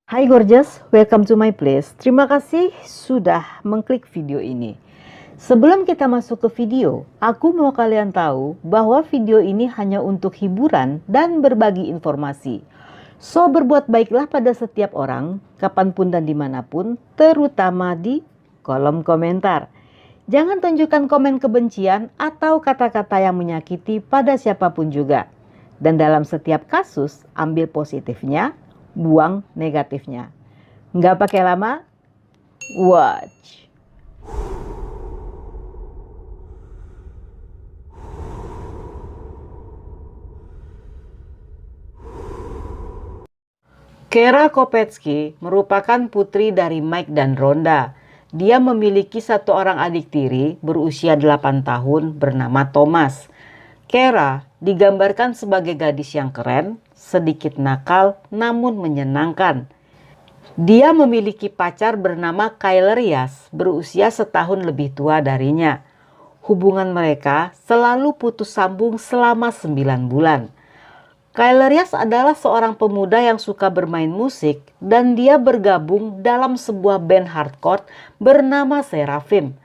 Hai gorgeous, welcome to my place. Terima kasih sudah mengklik video ini. Sebelum kita masuk ke video, aku mau kalian tahu bahwa video ini hanya untuk hiburan dan berbagi informasi. So, berbuat baiklah pada setiap orang, kapanpun dan dimanapun, terutama di kolom komentar. Jangan tunjukkan komen kebencian atau kata-kata yang menyakiti pada siapapun juga. Dan dalam setiap kasus, ambil positifnya, buang negatifnya. Nggak pakai lama, watch. Kara Kopetsky merupakan putri dari Mike dan Rhonda. Dia memiliki satu orang adik tiri berusia 8 tahun bernama Thomas. Kara digambarkan sebagai gadis yang keren, sedikit nakal namun menyenangkan. Dia memiliki pacar bernama Kyle Rias berusia setahun lebih tua darinya. Hubungan mereka selalu putus sambung selama 9 bulan. Kyle Rias adalah seorang pemuda yang suka bermain musik dan dia bergabung dalam sebuah band hardcore bernama Seraphim.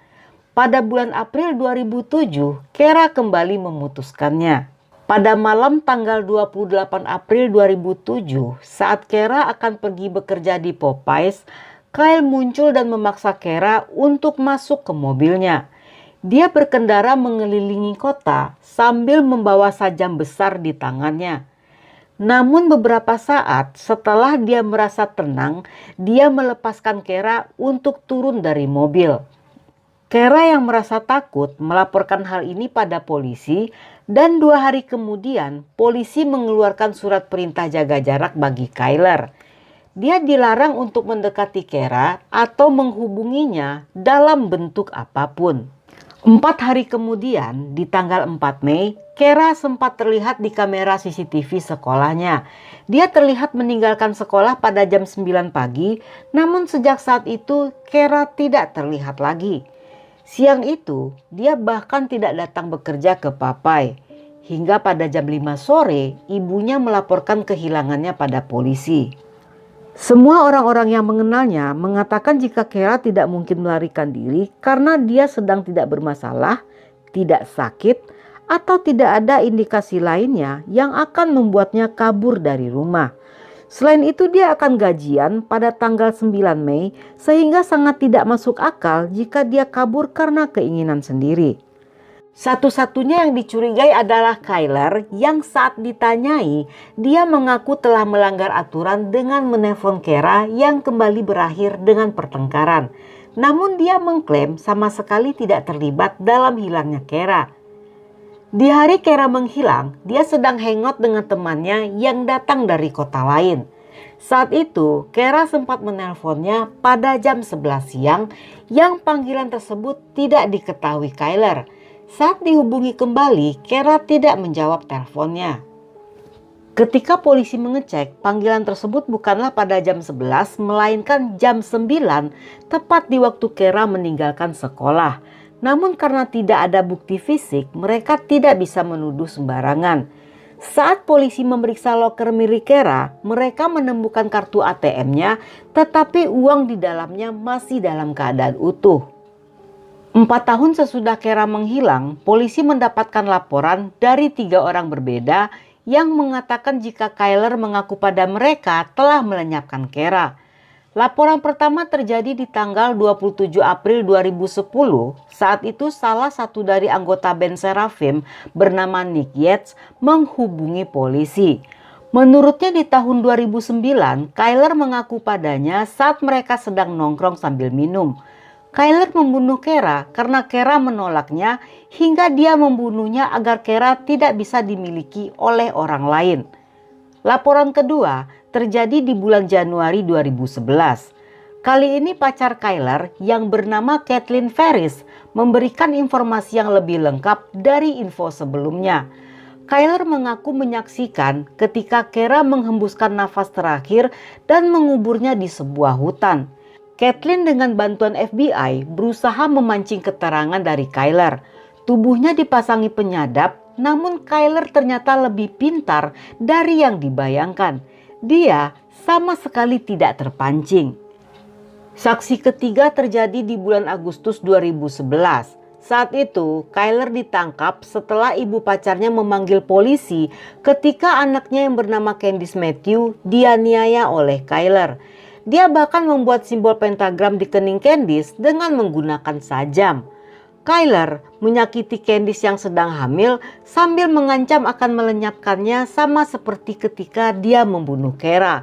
Pada bulan April 2007, Kara kembali memutuskannya. Pada malam tanggal 28 April 2007, saat Kara akan pergi bekerja di Popeyes, Kyle muncul dan memaksa Kara untuk masuk ke mobilnya. Dia berkendara mengelilingi kota sambil membawa sajam besar di tangannya. Namun beberapa saat setelah dia merasa tenang, dia melepaskan Kara untuk turun dari mobil. Kara yang merasa takut melaporkan hal ini pada polisi dan 2 hari kemudian polisi mengeluarkan surat perintah jaga jarak bagi Kyle. Dia dilarang untuk mendekati Kara atau menghubunginya dalam bentuk apapun. 4 hari kemudian di tanggal 4 Mei, Kara sempat terlihat di kamera CCTV sekolahnya. Dia terlihat meninggalkan sekolah pada jam 9 pagi, namun sejak saat itu Kara tidak terlihat lagi. Siang itu, dia bahkan tidak datang bekerja ke Popeyes. Hingga pada jam 5 sore, ibunya melaporkan kehilangannya pada polisi. Semua orang-orang yang mengenalnya mengatakan jika Kara tidak mungkin melarikan diri karena dia sedang tidak bermasalah, tidak sakit, atau tidak ada indikasi lainnya yang akan membuatnya kabur dari rumah. Selain itu dia akan gajian pada tanggal 9 Mei sehingga sangat tidak masuk akal jika dia kabur karena keinginan sendiri. Satu-satunya yang dicurigai adalah Kyle yang saat ditanyai dia mengaku telah melanggar aturan dengan menelpon Kara yang kembali berakhir dengan pertengkaran. Namun dia mengklaim sama sekali tidak terlibat dalam hilangnya Kara. Di hari Kara menghilang, dia sedang hangout dengan temannya yang datang dari kota lain. Saat itu, Kara sempat menelponnya pada jam 11 siang yang panggilan tersebut tidak diketahui Kyle. Saat dihubungi kembali, Kara tidak menjawab teleponnya. Ketika polisi mengecek, panggilan tersebut bukanlah pada jam 11 melainkan jam 9 tepat di waktu Kara meninggalkan sekolah. Namun karena tidak ada bukti fisik, mereka tidak bisa menuduh sembarangan. Saat polisi memeriksa loker milik Kara, mereka menemukan kartu ATM-nya, tetapi uang di dalamnya masih dalam keadaan utuh. 4 tahun sesudah Kara menghilang, polisi mendapatkan laporan dari 3 orang berbeda yang mengatakan jika Kyle mengaku pada mereka telah melenyapkan Kara. Laporan pertama terjadi di tanggal 27 April 2010. Saat itu salah satu dari anggota band Seraphim bernama Nick Yates menghubungi polisi. Menurutnya di tahun 2009, Kyle mengaku padanya saat mereka sedang nongkrong sambil minum. Kyle membunuh Kara karena Kara menolaknya hingga dia membunuhnya agar Kara tidak bisa dimiliki oleh orang lain. Laporan kedua terjadi di bulan Januari 2011. Kali ini pacar Kyle yang bernama Kathleen Ferris memberikan informasi yang lebih lengkap dari info sebelumnya. Kyle mengaku menyaksikan ketika Kara menghembuskan nafas terakhir dan menguburnya di sebuah hutan. Kathleen dengan bantuan FBI berusaha memancing keterangan dari Kyle. Tubuhnya dipasangi penyadap, namun Kyle ternyata lebih pintar dari yang dibayangkan. Dia sama sekali tidak terpancing. Saksi ketiga terjadi di bulan Agustus 2011. Saat itu, Kyler ditangkap setelah ibu pacarnya memanggil polisi ketika anaknya yang bernama Candice Matthew dianiaya oleh Kyler. Dia bahkan membuat simbol pentagram di kening Candice dengan menggunakan sajam. Kyler menyakiti Candice yang sedang hamil sambil mengancam akan melenyapkannya sama seperti ketika dia membunuh Kara.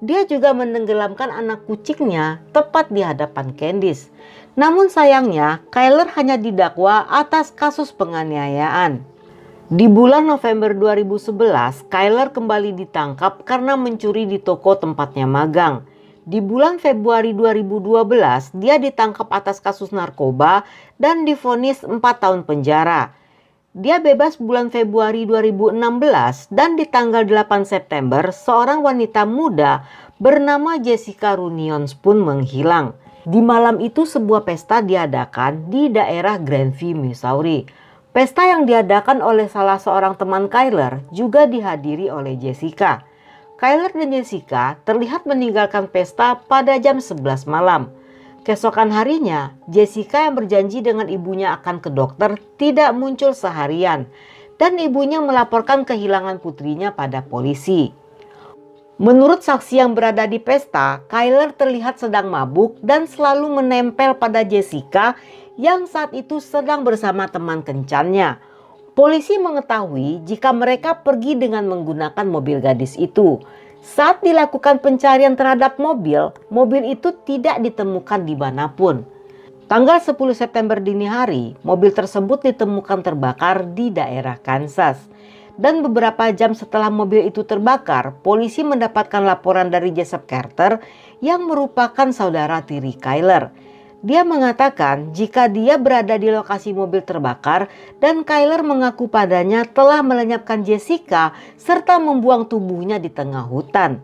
Dia juga menenggelamkan anak kucingnya tepat di hadapan Candice. Namun sayangnya, Kyler hanya didakwa atas kasus penganiayaan. Di bulan November 2011, Kyler kembali ditangkap karena mencuri di toko tempatnya magang. Di bulan Februari 2012, dia ditangkap atas kasus narkoba dan divonis 4 tahun penjara. Dia bebas bulan Februari 2016 dan di tanggal 8 September seorang wanita muda bernama Jessica Runions pun menghilang. Di malam itu sebuah pesta diadakan di daerah Grandview, Missouri. Pesta yang diadakan oleh salah seorang teman Kyler juga dihadiri oleh Jessica. Kyler dan Jessica terlihat meninggalkan pesta pada jam 11 malam. Keesokan harinya, Jessica yang berjanji dengan ibunya akan ke dokter tidak muncul seharian dan ibunya melaporkan kehilangan putrinya pada polisi. Menurut saksi yang berada di pesta, Kyler terlihat sedang mabuk dan selalu menempel pada Jessica yang saat itu sedang bersama teman kencannya. Polisi mengetahui jika mereka pergi dengan menggunakan mobil gadis itu. Saat dilakukan pencarian terhadap mobil itu tidak ditemukan dimanapun. Tanggal 10 September dini hari, mobil tersebut ditemukan terbakar di daerah Kansas. Dan beberapa jam setelah mobil itu terbakar, polisi mendapatkan laporan dari Joseph Carter yang merupakan saudara tiri Kyler. Dia mengatakan jika dia berada di lokasi mobil terbakar dan Kyler mengaku padanya telah melenyapkan Jessica serta membuang tubuhnya di tengah hutan.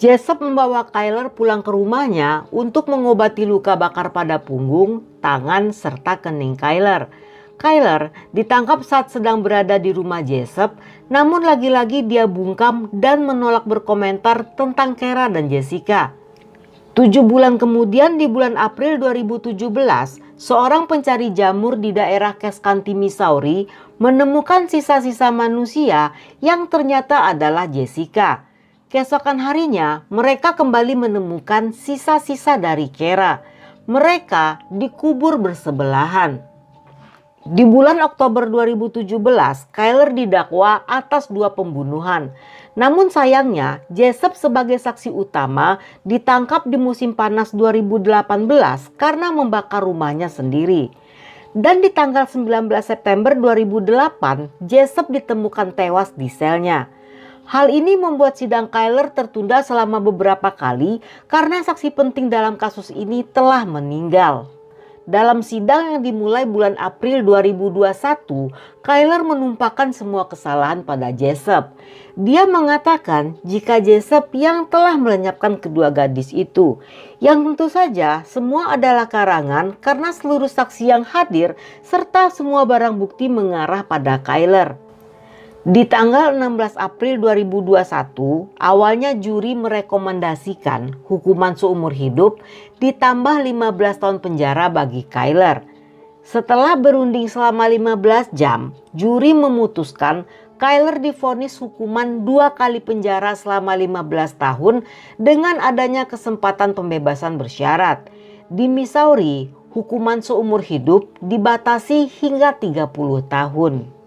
Joseph membawa Kyler pulang ke rumahnya untuk mengobati luka bakar pada punggung, tangan, serta kening Kyler. Kyler ditangkap saat sedang berada di rumah Joseph, namun lagi-lagi dia bungkam dan menolak berkomentar tentang Kara dan Jessica. 7 bulan kemudian di bulan April 2017, seorang pencari jamur di daerah Cass County, Missouri menemukan sisa-sisa manusia yang ternyata adalah Jessica. Keesokan harinya, mereka kembali menemukan sisa-sisa dari Kara. Mereka dikubur bersebelahan. Di bulan Oktober 2017, Kyler didakwa atas 2 pembunuhan. Namun sayangnya, Joseph sebagai saksi utama ditangkap di musim panas 2018 karena membakar rumahnya sendiri. Dan di tanggal 19 September 2008, Joseph ditemukan tewas di selnya. Hal ini membuat sidang Kyler tertunda selama beberapa kali karena saksi penting dalam kasus ini telah meninggal. Dalam sidang yang dimulai bulan April 2021, Kyler menumpahkan semua kesalahan pada Joseph. Dia mengatakan jika Joseph yang telah melenyapkan kedua gadis itu, yang tentu saja semua adalah karangan karena seluruh saksi yang hadir serta semua barang bukti mengarah pada Kyler. Di tanggal 16 April 2021, awalnya juri merekomendasikan hukuman seumur hidup ditambah 15 tahun penjara bagi Kyler. Setelah berunding selama 15 jam, juri memutuskan Kyler divonis hukuman 2 kali penjara selama 15 tahun dengan adanya kesempatan pembebasan bersyarat. Di Missouri, hukuman seumur hidup dibatasi hingga 30 tahun.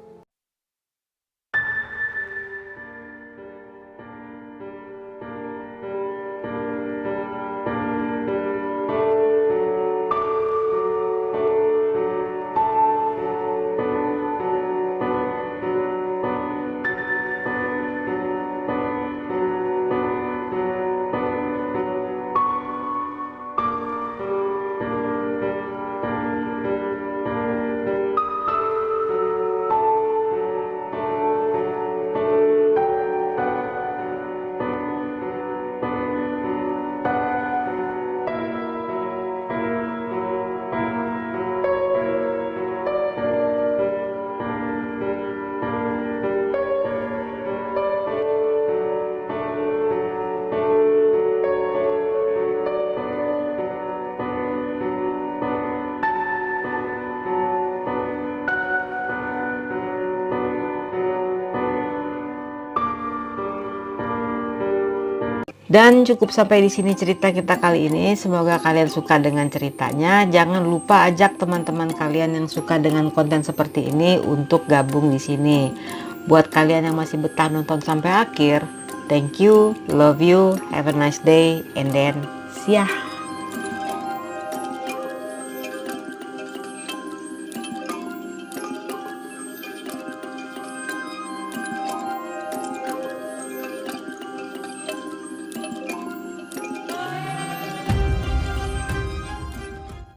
Dan cukup sampai di sini cerita kita kali ini. Semoga kalian suka dengan ceritanya. Jangan lupa ajak teman-teman kalian yang suka dengan konten seperti ini untuk gabung di sini. Buat kalian yang masih betah nonton sampai akhir, thank you, love you, have a nice day, and then see ya.